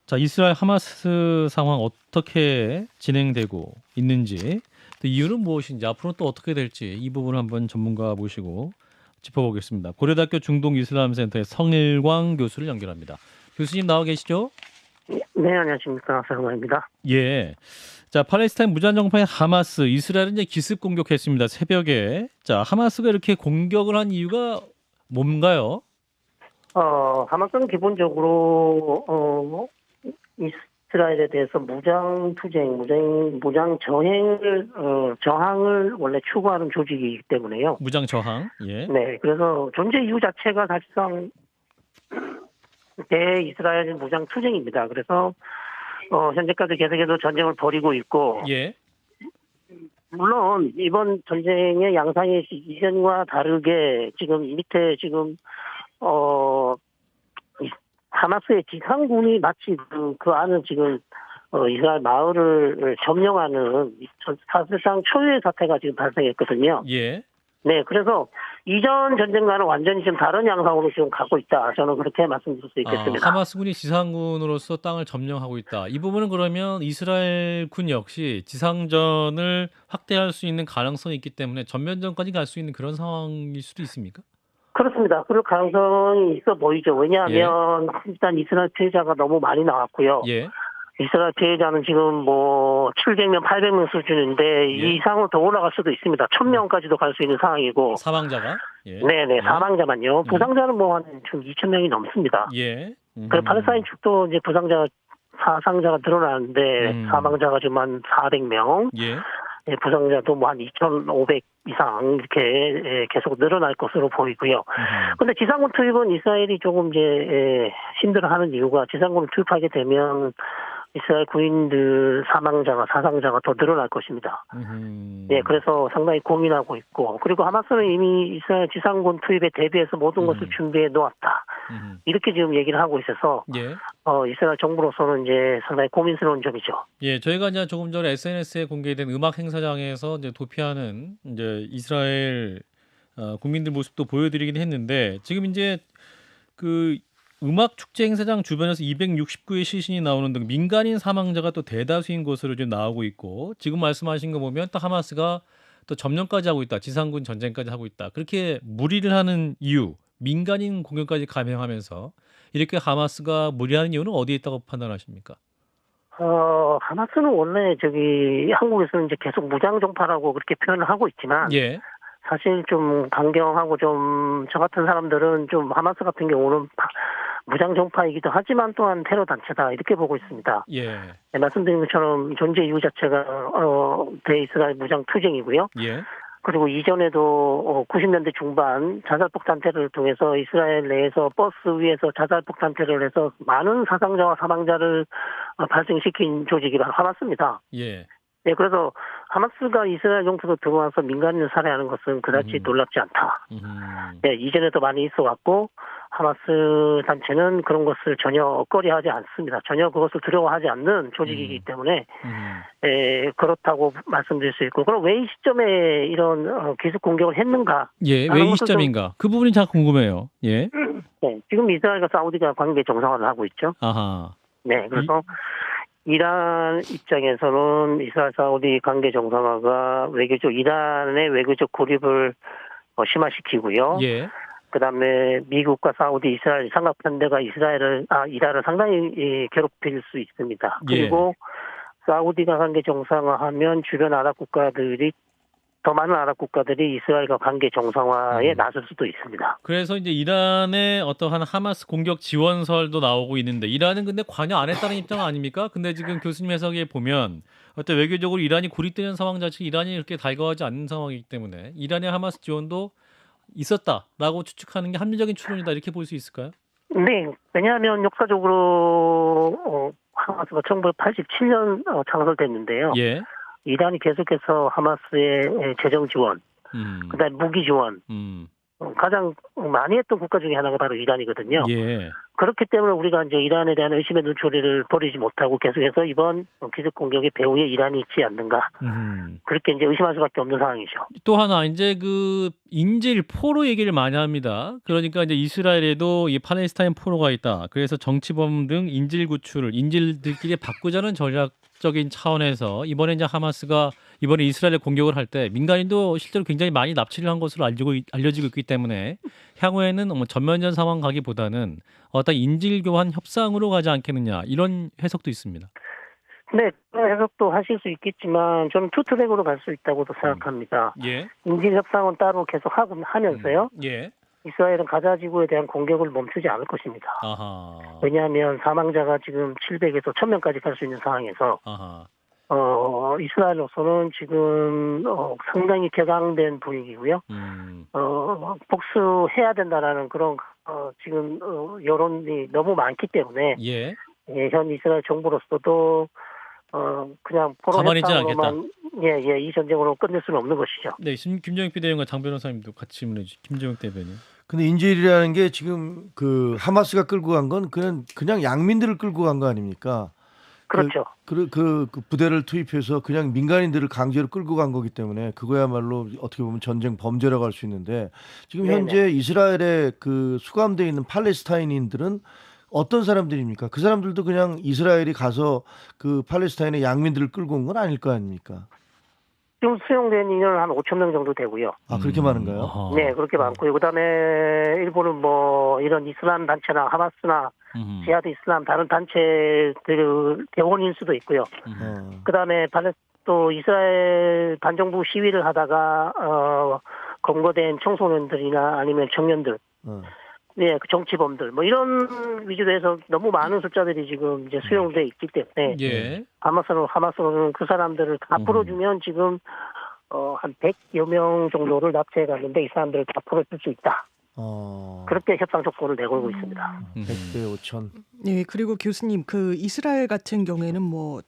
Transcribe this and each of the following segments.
자, 이스라엘 하마스 상황 어떻게 진행되고 있는지, 또 이유는 무엇인지, 앞으로 또 어떻게 될지 이 부분 한번 전문가 모시고 짚어보겠습니다. 고려대학교 중동이슬람센터의 성일광 교수를 연결합니다. 교수님 나와 계시죠? 네, 안녕하십니까. 서영화입니다. 예. 자, 팔레스타인 무장정파인 하마스, 이스라엘은 이제 기습 공격했습니다. 새벽에. 자, 하마스가 이렇게 공격을 한 이유가 뭔가요? 하마스는 기본적으로, 이스라엘에 대해서 무장 저항을 원래 추구하는 조직이기 때문에요. 무장 저항. 예. 네, 그래서 존재 이유 자체가 사실상 대이스라엘 무장 투쟁입니다. 그래서, 현재까지 계속해서 전쟁을 벌이고 있고, 예. 물론 이번 전쟁의 양상이 이전과 다르게 지금 이 밑에 지금 하마스의 지상군이 마치 그 안은 지금 이스라엘 마을을 점령하는 사실상 초유의 사태가 지금 발생했거든요. 예. 네, 그래서 이전 전쟁과는 완전히 지금 다른 양상으로 지금 가고 있다. 저는 그렇게 말씀드릴 수 있겠습니다. 하마스군이 지상군으로서 땅을 점령하고 있다. 이 부분은 그러면 이스라엘 군 역시 지상전을 확대할 수 있는 가능성이 있기 때문에 전면전까지 갈 수 있는 그런 상황일 수도 있습니까? 그렇습니다. 그럴 가능성이 있어 보이죠. 왜냐하면 일단 이스라엘 피해자가 너무 많이 나왔고요. 예. 이스라엘 피해자는 지금 뭐 700명, 800명 수준인데 이 이상으로 더 올라갈 수도 있습니다. 1000명까지도 갈 수 있는 상황이고. 사망자가? 예. 네네, 예. 사망자만요. 부상자는 뭐 한 2000명이 넘습니다. 예. 그래서 팔레스타인 측도 이제 사상자가 늘어나는데 사망자가 지금 한 400명. 예. 예, 부상자도 뭐 한 2,500 이상 이렇게 계속 늘어날 것으로 보이고요. 근데 지상군 투입은 이스라엘이 조금 이제 힘들어하는 이유가 지상군을 투입하게 되면 이스라엘 군인들 사상자가 더 늘어날 것입니다. 네, 그래서 상당히 고민하고 있고, 그리고 하마스는 이미 이스라엘 지상군 투입에 대비해서 모든 것을 준비해 놓았다. 이렇게 지금 얘기를 하고 있어서 예. 이스라엘 정부로서는 이제 상당히 고민스러운 점이죠. 예, 저희가 이제 조금 전에 SNS에 공개된 음악 행사장에서 이제 도피하는 이제 이스라엘 국민들 모습도 보여드리긴 했는데, 지금 이제 그 음악 축제 행사장 주변에서 269의 시신이 나오는 등 민간인 사망자가 또 대다수인 것으로 지금 나오고 있고, 지금 말씀하신 거 보면 또 하마스가 또 점령까지 하고 있다, 지상군 전쟁까지 하고 있다, 그렇게 무리를 하는 이유, 민간인 공격까지 감행하면서 이렇게 하마스가 무리하는 이유는 어디에 있다고 판단하십니까? 하마스는 원래 한국에서는 이제 계속 무장정파라고 그렇게 표현을 하고 있지만, 예. 사실 좀 강경하고 좀 저 같은 사람들은 좀 하마스 같은 경우는 무장정파이기도 하지만 또한 테러 단체다 이렇게 보고 있습니다. 예. 네, 말씀드린 것처럼 존재 이유 자체가 대이스라엘 무장 투쟁이고요. 예. 그리고 이전에도 90년대 중반 자살폭탄 테러를 통해서 이스라엘 내에서 버스 위에서 자살폭탄 테러를 해서 많은 사상자와 사망자를 발생시킨 조직이 바로 하마스입니다. 예. 네, 그래서 하마스가 이스라엘 영토로 들어와서 민간인을 살해하는 것은 그다지 놀랍지 않다. 네, 이전에도 많이 있어왔고 하마스 단체는 그런 것을 전혀 꺼려하지 않습니다. 전혀 그것을 두려워하지 않는 조직이기 때문에 그렇다고 말씀드릴 수 있고, 그럼 왜 이 시점에 이런 기습 공격을 했는가? 예, 왜 이 시점인가? 그 부분이 참 궁금해요. 예. 네, 지금 이스라엘과 사우디가 관계 정상화를 하고 있죠. 아하. 네, 그래서 이란 입장에서는 이스라엘 사우디 관계 정상화가 이란의 외교적 고립을 심화시키고요. 예. 그다음에 미국과 사우디, 이스라엘 삼각편대가 이란을 상당히 괴롭힐 수 있습니다. 그리고 사우디가 관계 정상화하면 주변 더 많은 아랍 국가들이 이스라엘과 관계 정상화에 나설 수도 있습니다. 그래서 이제 이란의 어떠한 하마스 공격 지원설도 나오고 있는데, 이란은 근데 관여 안 했다는 입장 아닙니까? 근데 지금 교수님 해석에 보면 어떤 외교적으로 이란이 고립되는 상황 자체, 이란이 이렇게 달가워하지 않는 상황이기 때문에 이란의 하마스 지원도 있었다라고 추측하는 게 합리적인 추론이다, 이렇게 볼 수 있을까요? 네, 왜냐하면 역사적으로 하마스가 1987년 창설됐는데요. 예. 이란이 계속해서 하마스의 재정 지원, 그다음에 무기 지원, 가장 많이 했던 국가 중에 하나가 바로 이란이거든요. 예. 그렇기 때문에 우리가 이제 이란에 대한 의심의 눈초리를 버리지 못하고 계속해서 이번 기습 공격의 배후에 이란이 있지 않는가, 그렇게 이제 의심할 수밖에 없는 상황이죠. 또 하나 이제 그 인질 포로 얘기를 많이 합니다. 그러니까 이제 이스라엘에도 이 팔레스타인 포로가 있다. 그래서 정치범 등 인질 구출을 인질들끼리 바꾸자는 전략적인 차원에서 이번에 이제 하마스가 이번에 이스라엘에 공격을 할 때 민간인도 실제로 굉장히 많이 납치를 한 것으로 알려지고 있기 때문에 향후에는 뭐 전면전 상황 가기보다는 어떤 인질 교환 협상으로 가지 않겠느냐 이런 해석도 있습니다. 네, 그런 해석도 하실 수 있겠지만 저는 투트랙으로 갈 수 있다고도 생각합니다. 예. 인질 협상은 따로 계속 하면서요. 예. 이스라엘은 가자 지구에 대한 공격을 멈추지 않을 것입니다. 아하. 왜냐하면 사망자가 지금 700에서 1000명까지 갈 수 있는 상황에서 아하. 이스라엘로서는 지금 상당히 격앙된 분위기고요. 복수해야 된다라는 그런 지금 여론이 너무 많기 때문에 예. 현 이스라엘 정부로서도 그냥 포로 가만히 있지 협상으로만 이 전쟁으로 끝낼 수는 없는 것이죠. 네, 김정익 비대위원과 장 변호사님도 같이 질문해 주시죠. 김정익 대변인. 근데 인질이라는 게 지금 그 하마스가 끌고 간 건 그냥 양민들을 끌고 간 거 아닙니까? 그렇죠. 그 부대를 투입해서 그냥 민간인들을 강제로 끌고 간 거기 때문에 그거야말로 어떻게 보면 전쟁 범죄라고 할 수 있는데 지금 현재 이스라엘에 그 수감되어 있는 팔레스타인인들은 어떤 사람들입니까? 그 사람들도 그냥 이스라엘이 가서 그 팔레스타인의 양민들을 끌고 온 건 아닐 거 아닙니까? 지금 수용된 인원은 한 5천 명 정도 되고요. 아, 그렇게 많은가요? 네, 그렇게 많고요. 그다음에 일본은 뭐 이런 이슬람 단체나 하마스나 지하드 이슬람 다른 단체들 대원인 수도 있고요. 그다음에 또 이스라엘 반정부 시위를 하다가 검거된 청소년들이나 아니면 청년들, 그 정치범들 뭐 이런 위주로 해서 너무 많은 숫자들이 지금 이제 수용돼 있기 때문에 하마스로는 그 사람들을 다 풀어주면 지금 한 100여 명 정도를 납치해 갔는데 이 사람들을 다 풀어줄 수 있다. 그렇게 협상 조건을 내걸고 있습니다. 100대 5천. 네, 그리고 교수님 그 이스라엘 같은 경우에는 뭐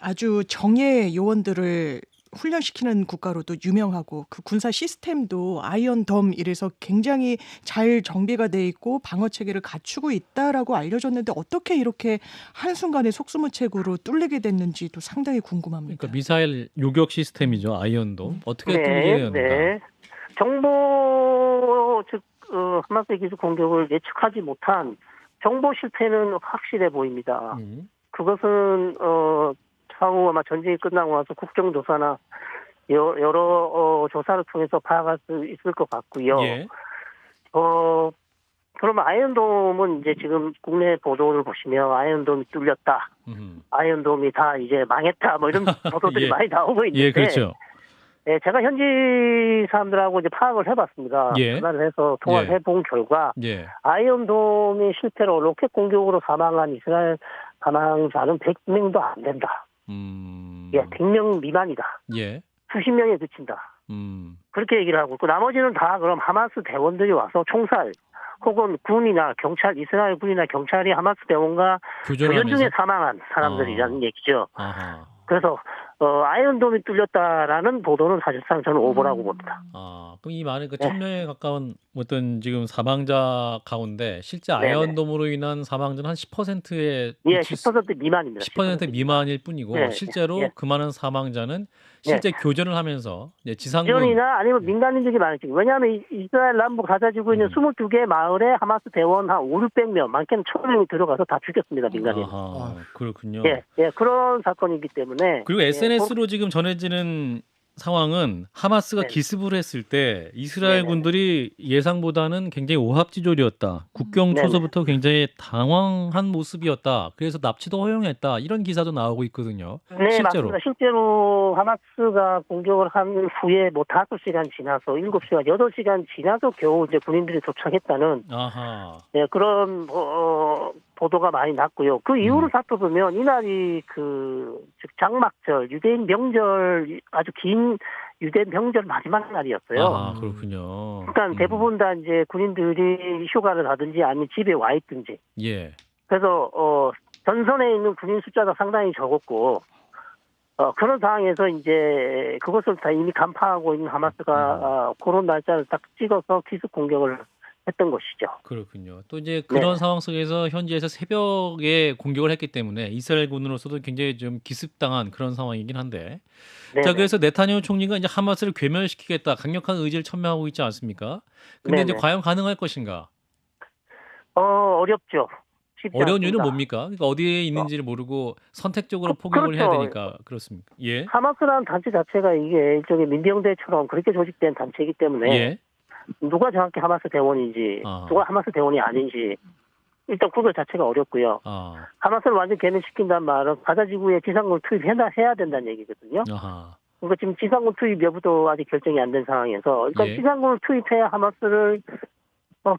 아주 정예 요원들을 훈련시키는 국가로도 유명하고 그 군사 시스템도 아이언돔 이래서 굉장히 잘 정비가 돼 있고 방어 체계를 갖추고 있다라고 알려졌는데 어떻게 이렇게 한순간에 속수무책으로 뚫리게 됐는지도 상당히 궁금합니다. 그러니까 미사일 요격 시스템이죠. 아이언돔. 어떻게 뚫리게 되는가. 네. 정보 즉 하마스의 기습 공격을 예측하지 못한 정보 실패는 확실해 보입니다. 그것은 차후 아마 전쟁이 끝나고 나서 국정조사나 여러 조사를 통해서 파악할 수 있을 것 같고요. 예. 그러면 아이언돔은 이제 지금 국내 보도를 보시면 아이언돔이 뚫렸다. 아이언돔이 다 이제 망했다. 뭐 이런 보도들이 예. 많이 나오고 있는데. 예, 그렇죠. 네, 제가 현지 사람들하고 이제 파악을 해봤습니다. 예. 전화를 해서 통화를 해본 결과 아이언돔의 실패로 로켓 공격으로 사망한 이스라엘 사망자는 100명도 안 된다. 100명 미만이다. 예. 수십 명에 그친다. 그렇게 얘기를 하고 있고 나머지는 다 그럼 하마스 대원들이 와서 총살 혹은 군이나 경찰 이스라엘 군이나 경찰이 하마스 대원과 교전 중에 사망한 사람들이라는 얘기죠. 그래서 아이언돔이 뚫렸다라는 보도는 사실상 저는 오보라고 봅니다. 그럼 이 많은 그 1000명에 가까운 어떤 지금 사망자 가운데 실제 아이언돔으로 인한 사망자는 한 10%의 10% 미만입니다. 10% 미만일 뿐이고 실제로 그 많은 사망자는 실제 교전을 하면서 지상군 교전이나 아니면 민간인들이 많았죠. 왜냐하면 이스라엘 남부 가자 지구에 있는 22개 마을에 하마스 대원 한 5, 600명, 많게는 1000명이 들어가서 다 죽였습니다. 민간인. 그렇군요. 그런 사건이기 때문에. 그리고 SNS로 지금 전해지는 상황은 하마스가 기습을 했을 때 이스라엘 군들이 예상보다는 굉장히 오합지졸이었다. 국경 초서부터 굉장히 당황한 모습이었다. 그래서 납치도 허용했다. 이런 기사도 나오고 있거든요. 네, 실제로. 맞습니다. 실제로 하마스가 공격을 한 후에 뭐 5시간 지나서 7시간, 8시간 지나서 겨우 이제 군인들이 도착했다는 그런 보도가 많이 났고요. 그 이유를 살펴보면 이날이 즉 장막절, 유대인 명절 아주 긴 유대 명절 마지막 날이었어요. 그렇군요. 그러니까 대부분 다 이제 군인들이 휴가를 하든지 아니면 집에 와 있든지. 그래서 전선에 있는 군인 숫자가 상당히 적었고 그런 상황에서 이제 그것을 다 이미 간파하고 있는 하마스가 그런 날짜를 딱 찍어서 기습 공격을 했던 것이죠. 그렇군요. 또 이제 그런 네. 상황 속에서 현지에서 새벽에 공격을 했기 때문에 이스라엘군으로서도 굉장히 좀 기습당한 그런 상황이긴 한데. 자, 네네. 그래서 네타냐후 총리가 이제 하마스를 괴멸시키겠다 강력한 의지를 천명하고 있지 않습니까? 근데 이제 네네. 과연 가능할 것인가? 어렵죠. 쉽지 어려운 이유는 않습니다. 뭡니까? 그러니까 어디에 어, 있는지를 모르고 선택적으로 포격을 해야 그렇죠. 되니까 그렇습니까? 예. 하마스라는 단체 자체가 이게 일종의 민병대처럼 그렇게 조직된 단체이기 때문에 예. 누가 정확히 하마스 대원인지 아. 누가 하마스 대원이 아닌지 일단 구별 자체가 어렵고요. 아. 하마스를 완전 괴멸시킨다는 말은 가자 지구에 지상군을 투입해야 된다는 얘기거든요. 아하. 그러니까 지금 지상군 투입 여부도 아직 결정이 안 된 상황에서 일단 예. 지상군을 투입해야 하마스를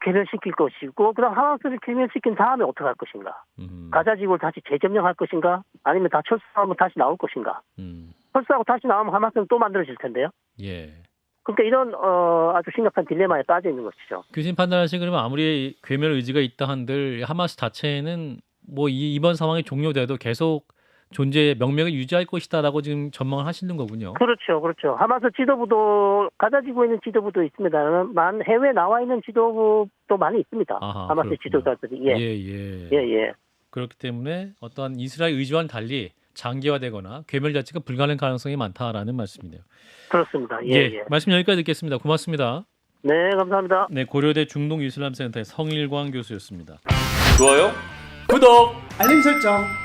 괴멸시킬 것이고 그다음 하마스를 괴멸시킨 다음에 어떻게 할 것인가. 가자 지구를 다시 재점령할 것인가 아니면 다 철수하면 다시 나올 것인가. 철수하고 다시 나오면 하마스는 또 만들어질 텐데요. 예. 그러니까 이런 아주 심각한 딜레마에 빠져 있는 것이죠. 교수님 판단하시기 그러면 아무리 괴멸 의지가 있다 한들 하마스 자체는 뭐 이번 상황이 종료돼도 계속 존재 명맥을 유지할 것이다라고 지금 전망을 하시는 거군요. 그렇죠, 그렇죠. 하마스 지도부도 가자 지구에 있는 지도부도 있습니다만 해외 나와 있는 지도부도 많이 있습니다. 아하, 하마스 그렇군요. 지도자들이 예. 그렇기 때문에 어떠한 이스라엘 의지와는 달리 장기화되거나 괴멸 자체가 불가능한 가능성이 많다라는 말씀이네요. 그렇습니다. 말씀 여기까지 듣겠습니다. 고맙습니다. 네, 감사합니다. 네, 고려대 중동이슬람센터의 성일광 교수였습니다. 좋아요, 구독! 알림 설정.